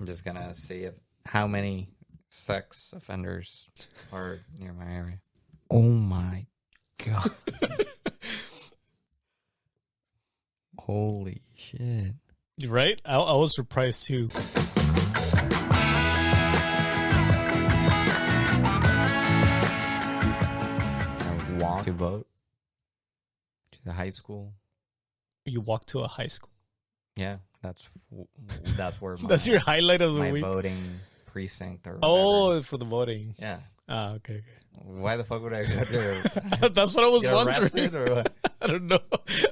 I'm just gonna see if how many sex offenders are near my area. Oh my god. Holy shit. Right? I was surprised too. I walk to vote to the high school. You walk to a high school. Yeah, that's where my, That's your highlight of the my week. voting precinct or whatever. Oh, for the voting. Yeah. Ah, okay. Why the fuck would I go there? That's what I was Get wondering. arrested or what? I don't know.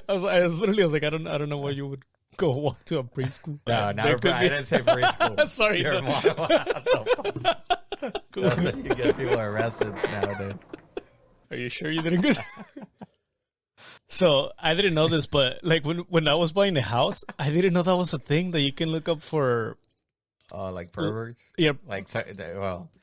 I was like, I don't know why you would go walk to a preschool. No, There could I be- didn't say preschool. Sorry. You're no. Cool. That's how you get people arrested nowadays. Are you sure you didn't? So I didn't know this, but like when I was buying the house, I didn't know that was a thing that you can look up for. Like perverts? Yeah, Like,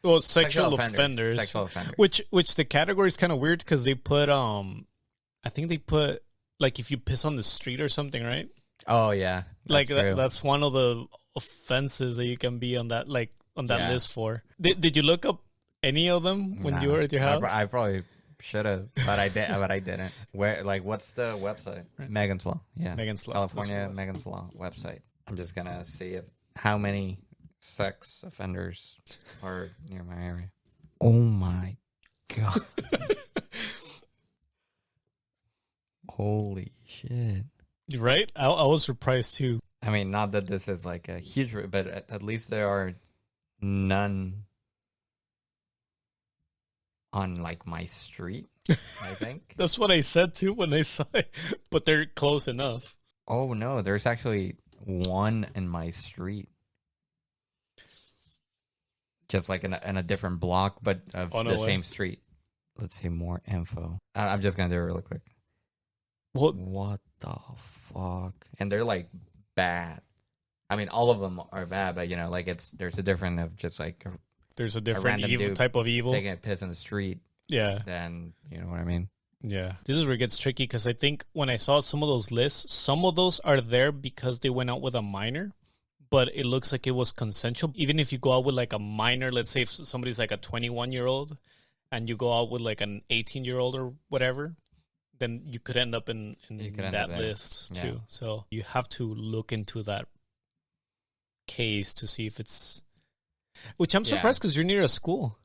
well, sexual offenders. Sexual offenders. Which the category is kind of weird because they put I think they put like if you piss on the street or something, right? Oh, yeah. Like true. that's one of the offenses that you can be on that Yeah. list for. Did you look up any of them when you were at your house? I probably should have, but I did. But I didn't. Where? Like, what's the website? Right. Megan's Law. Yeah, Megan's Law. California Megan's Law website. I'm just gonna see if how many sex offenders are near my area. Oh my god! Holy shit! Right? I was surprised too. I mean, not that this is like a huge, but at least there are none on like my street, I think. That's what I said too when I saw it, but they're close enough. Oh no, there's actually one in my street. Just like in a different block, but of the same street. Let's see more info. I'm just gonna do it really quick. What the fuck? And they're like bad. I mean, all of them are bad, but you know, like there's a different of just like There's a different random evil dude type of evil. taking a piss in the street. Yeah. Then you know what I mean. Yeah. This is where it gets tricky because I think when I saw some of those lists, some of those are there because they went out with a minor, but it looks like it was consensual. Even if you go out with like a minor, let's say if somebody's like a 21-year-old and you go out with like an 18-year-old or whatever, then you could end up in that list too. Yeah. So you have to look into that case to see if it's... Which I'm surprised because you're near a school.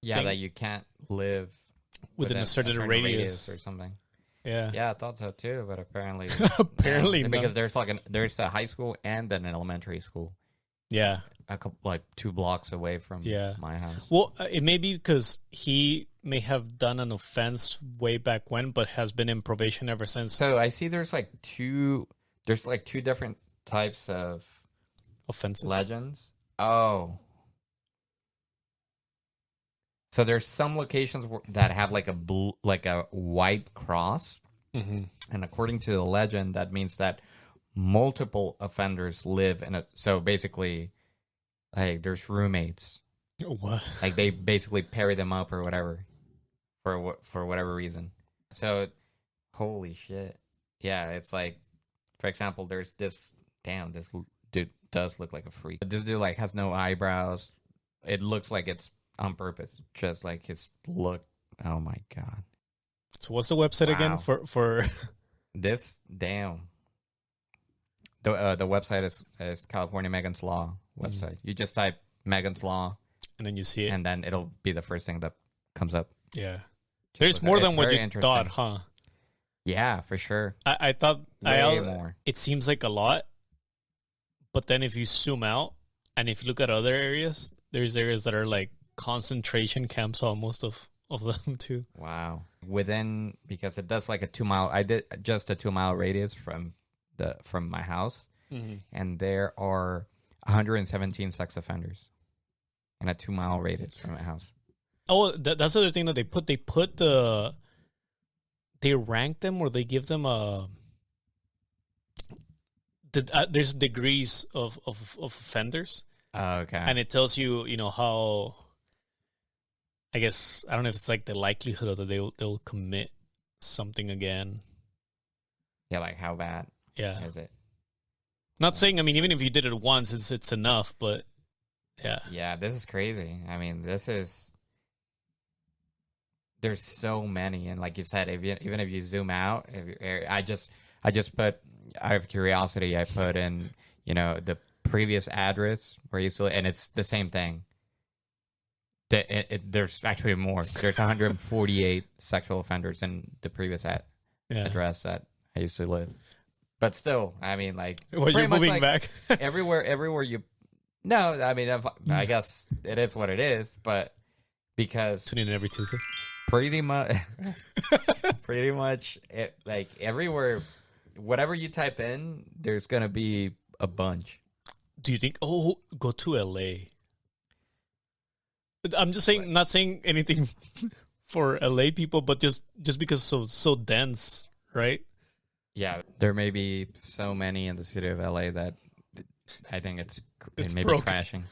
Yeah, that you can't live within a certain radius or something. Yeah. Yeah, I thought so too, but apparently apparently no, not. because there's a high school and an elementary school. Yeah. A couple like 2 blocks away from my house. Well, it may be because he may have done an offense way back when, but has been in probation ever since. So I see there's like two different types of Offenses. legends. Oh. So there's some locations that have like a white cross, Mm-hmm. and according to the legend, that means that multiple offenders live in it. So basically, like there's roommates. What? Like they basically pair them up or whatever, for whatever reason. So, holy shit, yeah, it's like, for example, there's this dude does look like a freak. This dude like has no eyebrows. It looks like it's on purpose, just like his look. Oh my god. So what's the website again for this? Damn. The website is California Megan's Law website. You just type Megan's Law, and then you see it, and then it'll be the first thing that comes up. Yeah. There's more than what you thought, huh? Yeah, for sure. I thought way more. It seems like a lot, but then if you zoom out and if you look at other areas, there's areas that are like concentration camps almost of them too. Wow. Because it does like a 2 mile. I did just a 2 mile radius from my house, and there are 117 sex offenders in a 2 mile radius from my house. Oh, that's the other thing that they put. They rank them, or they give them there's degrees of offenders. Okay. And it tells you, how. I guess I don't know if it's like the likelihood that they'll commit something again. Yeah, like how bad? Yeah. Is it? Not saying. I mean, even if you did it once, it's enough. But Yeah. Yeah, this is crazy. I mean, there's so many, and like you said, even if you zoom out, I just put, out of curiosity, I put in, the previous address where you used to live, and it's the same thing. There's actually more. There's 148 sexual offenders in the previous Yeah. address that I used to live. But still, I mean, like, Well, pretty you're much, moving like, back. everywhere you. No, I mean, I guess it is what it is, but because Tune in every Tuesday. pretty much, like, everywhere, whatever you type in, there's gonna be a bunch. Do you think? Oh, go to LA. I'm just saying, not saying anything for LA people, but just because so dense, right? Yeah, there may be so many in the city of LA that I think it may be broke. crashing.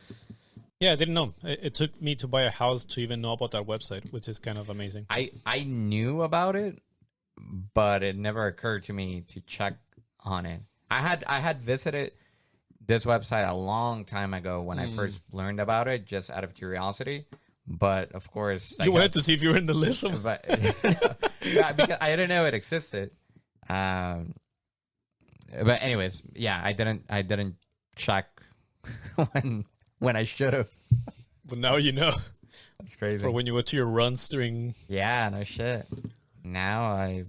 Yeah, I didn't know. It took me to buy a house to even know about that website, which is kind of amazing. I knew about it, but it never occurred to me to check on it. I had visited this website a long time ago when I first learned about it, just out of curiosity. But of course, You wanted to see if you were in the list. but yeah, because I didn't know it existed. But anyways, yeah, I didn't check when I should have. But now you know. That's crazy. For when you go to your runs during. Yeah, no shit. Now I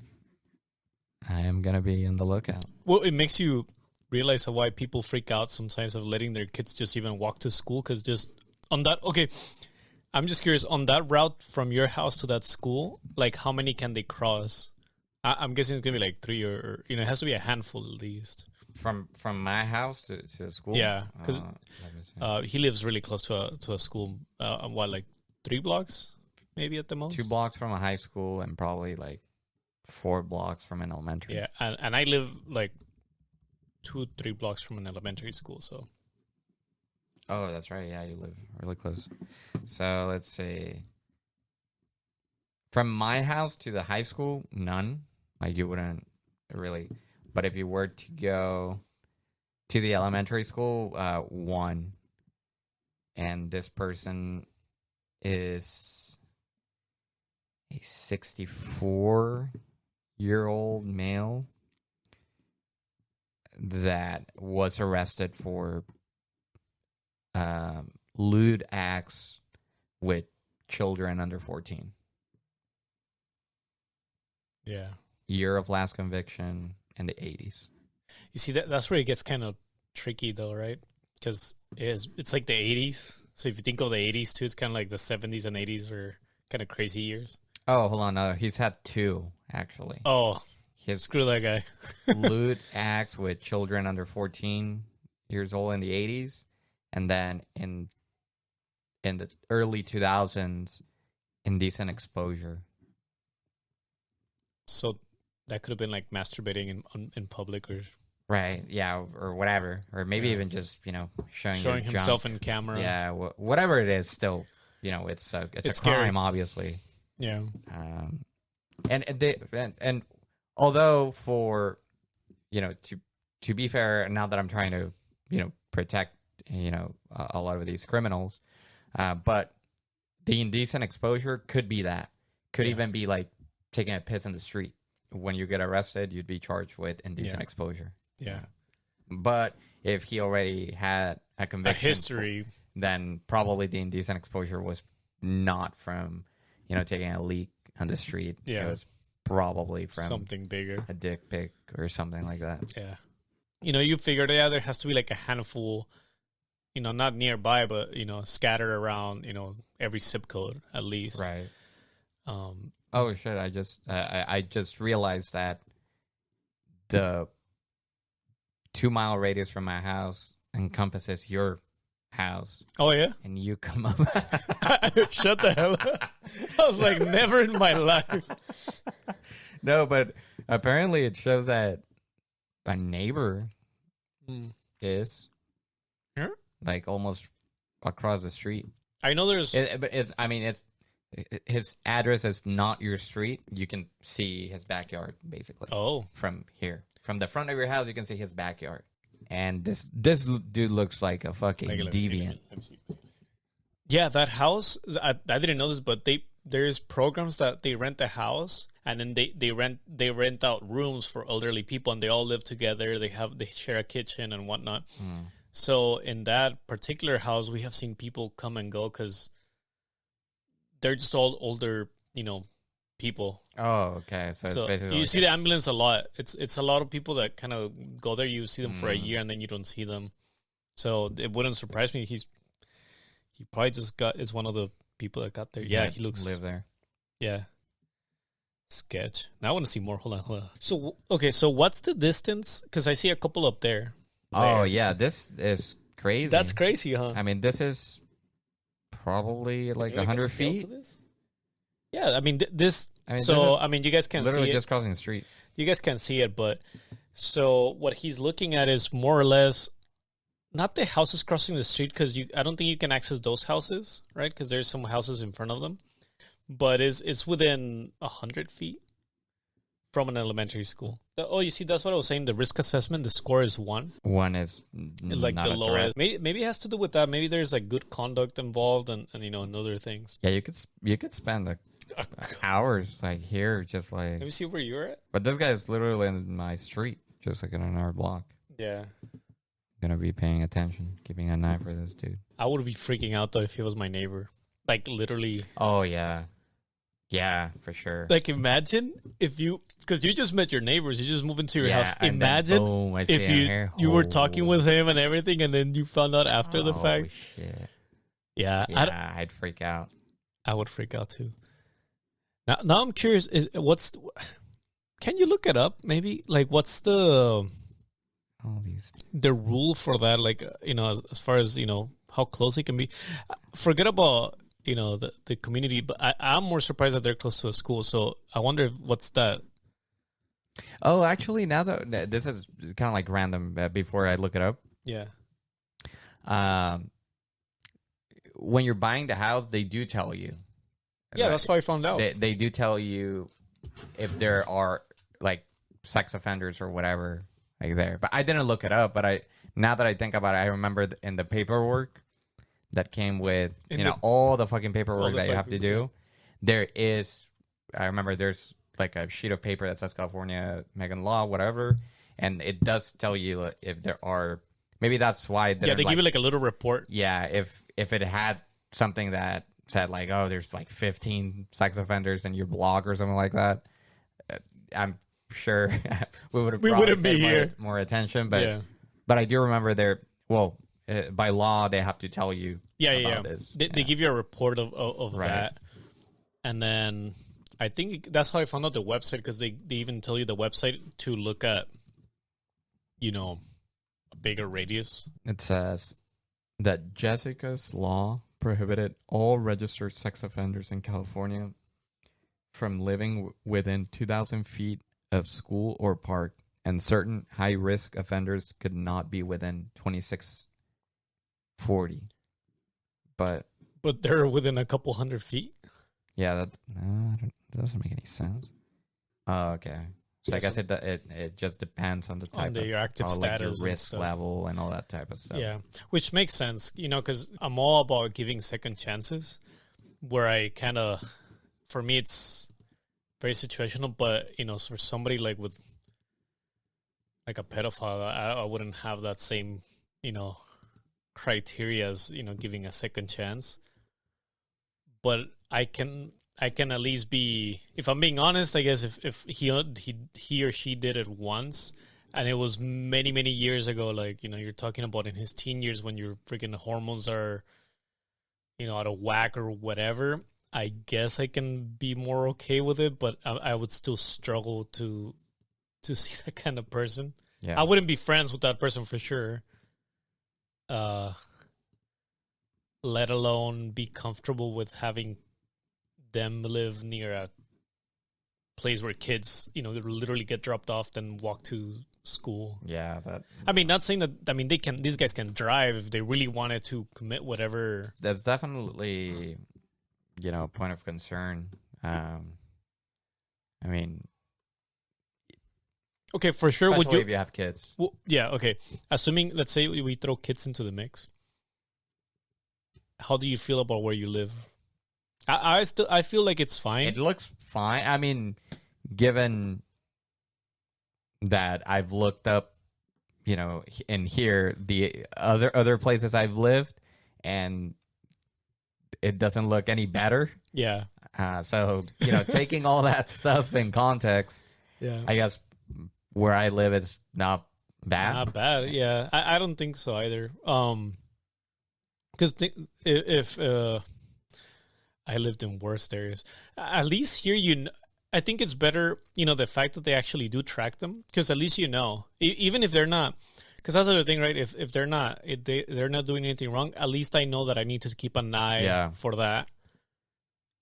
am gonna be on the lookout. Well, it makes you realize why people freak out sometimes of letting their kids just even walk to school, because just on that. Okay, I'm just curious, on that route from your house to that school, like how many can they cross? I'm guessing it's gonna be like 3, or it has to be a handful at least. From my house to the school. Yeah, because he lives really close to a school. What, like 3 blocks, maybe at the most. 2 blocks from a high school and probably like 4 blocks from an elementary. Yeah, and I live like 2-3 blocks from an elementary school. So. Oh, that's right. Yeah, you live really close. So let's see. From my house to the high school, none. Like, you wouldn't really. But if you were to go to the elementary school, 1. And this person is a 64-year-old male that was arrested for lewd acts with children under 14. Yeah. Year of last conviction in the 80s. You see, that's where it gets kind of tricky, though, right? Because it's like the 80s. So if you think of the 80s, too, it's kind of like the 70s and 80s were kind of crazy years. Oh, hold on. No, he's had 2, actually. Oh, screw that guy. Lewd acts with children under 14 years old in the 80s. And then in the early 2000s, indecent exposure. So that could have been like masturbating in public, or right, yeah, or whatever, or maybe even just showing himself in camera. Yeah, whatever it is. Still, it's a scary. crime, obviously. Yeah. And although for to be fair, now that I'm trying to protect a lot of these criminals, but the indecent exposure could be that. Could even be like taking a piss in the street. When you get arrested, you'd be charged with indecent exposure. Yeah. But if he already had a conviction, a history, then probably the indecent exposure was not from, taking a leak on the street. Yeah. It was probably from something bigger, a dick pic or something like that. Yeah. You figured, there has to be like a handful, not nearby, but, scattered around, every zip code at least. Right. Oh shit! I just realized that the 2-mile radius from my house encompasses your house. Oh yeah, and you come up. Shut the hell up! I was like, never in my life. No, but apparently it shows that a neighbor is like almost across the street. I know there's, but it's his address is not your street. You can see his backyard, basically. Oh. From here. From the front of your house, you can see his backyard. And this dude looks like a fucking deviant. Let me see. Yeah, that house. I didn't know this, but there's programs that they rent a house and then they rent out rooms for elderly people and they all live together. They share a kitchen and whatnot. So in that particular house, we have seen people come and go because they're just all older, people. Oh, okay. So it's So basically you like see the ambulance a lot. It's a lot of people that kind of go there. You see them for a year and then you don't see them. So it wouldn't surprise me. He probably just is one of the people that got there. Yeah, he looks live there. Yeah. Sketch. Now I want to see more. Hold on. So okay, so what's the distance? Because I see a couple up there. Oh yeah, this is crazy. That's crazy, huh? I mean, this is probably like 100 feet. Yeah, I mean this. I mean, you guys can't literally see just crossing the street. You guys can't see it, but so what he's looking at is more or less not the houses crossing the street because I don't think you can access those houses, right? Because there's some houses in front of them, but it's within 100 feet from an elementary school. Oh, you see, that's what I was saying. The risk assessment, the score is 1. 1 is like not the a lowest. threat. Maybe it has to do with that. Maybe there's like good conduct involved and and other things. Yeah, you could spend like hours like here, just like. Let me see where you're at. But this guy is literally in my street, just like in our block. Yeah. Gonna be paying attention, keeping an eye for this dude. I would be freaking out though if he was my neighbor. Like literally. Oh yeah. Yeah, for sure. Like imagine if because you just met your neighbors, you just moved into your house. And Imagine then, boom, I see if him you here. were talking with him and everything, and then you found out after the fact. Shit. Yeah, I'd freak out. I would freak out too. Now I'm curious. Can you look it up? Maybe like what's the rule for that? Like as far as how close it can be. Forget about the community, but I'm more surprised that they're close to a school. So I wonder what's that. Oh, actually, now that this is kind of like random. Before I look it up, yeah. When you're buying the house, they do tell you. Yeah, that's how I found out. They do tell you if there are like sex offenders or whatever like there. But I didn't look it up. But now that I think about it, I remember in the paperwork that came with all the fucking paperwork that you have to do. There is, I remember there's like a sheet of paper that says California Megan Law, whatever, and it does tell you if there are. Maybe that's why. They give you like a little report. Yeah, if it had something that said like, oh, there's like 15 sex offenders in your blog or something like that, I'm sure we wouldn't be here more attention. But I do remember there. Well. By law, they have to tell you. Yeah. This. They give you a report of right. that, and then I think that's how I found out the website because they even tell you the website to look at, a bigger radius. It says that Jessica's law prohibited all registered sex offenders in California from living within 2,000 feet of school or park, and certain high-risk offenders could not be within 2640. But they're within a couple 100 feet. Yeah, that doesn't make any sense. Oh, okay. So I guess it just depends on the type of your active status, your risk level, and all that type of stuff. Yeah, which makes sense, because I'm all about giving second chances. Where I kind of, for me, it's very situational. But for somebody like with like a pedophile, I wouldn't have that same criteria as giving a second chance. But I can at least be, if I'm being honest, I guess if he or she did it once and it was many, many years ago, like, you're talking about in his teen years when your freaking hormones are, out of whack or whatever, I guess I can be more okay with it, but I would still struggle to see that kind of person. Yeah. I wouldn't be friends with that person for sure. Let alone be comfortable with having them live near a place where kids, literally get dropped off and walk to school. Yeah, I mean, not saying that. I mean, these guys can drive if they really wanted to commit whatever. That's definitely, a point of concern. I mean, okay, for sure. Especially Would you? If you have kids? Well, yeah. Okay. Assuming, let's say we throw kids into the mix. how do you feel about where you live? I feel like it's fine. It looks fine. I mean, given that I've looked up, in here the other places I've lived, and it doesn't look any better. Yeah. So taking all that stuff in context, Yeah. I guess where I live is not bad. Not bad. Yeah. I don't think so either. Because if I lived in worse areas, at least here I think it's better, the fact that they actually do track them, because at least even if they're not, because that's the other thing, right? If they're not, they're not doing anything wrong, at least I know that I need to keep an eye for that.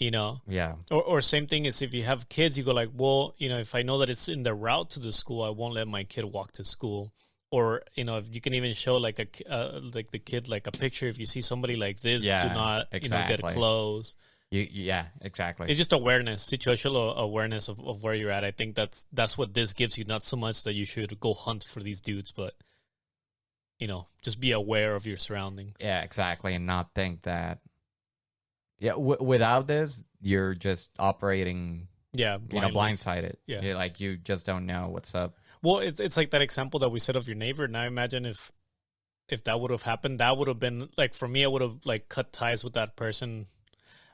Yeah. Or same thing is if you have kids, you go like, well, if I know that it's in the route to the school, I won't let my kid walk to school. Or if you can even show like like the kid like a picture, if you see somebody like this, do not get close. Yeah, exactly. It's just awareness, situational awareness of where you're at. I think that's what this gives you. Not so much that you should go hunt for these dudes, but just be aware of your surroundings. Yeah, exactly, and not think that. Yeah, without this, you're just operating. Yeah, blindsided. Yeah, you're like you just don't know what's up. Well, it's like that example that we said of your neighbor. Now imagine if that would have happened, that would have been like, for me, I would have like cut ties with that person.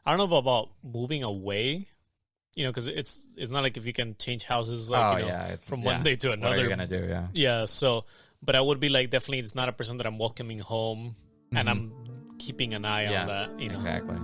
I don't know about moving away, because it's not like if you can change houses like from one day to another. What are you gonna do? Yeah. Yeah. So, but I would be like, definitely, it's not a person that I'm welcoming home, and I'm keeping an eye on that. Exactly.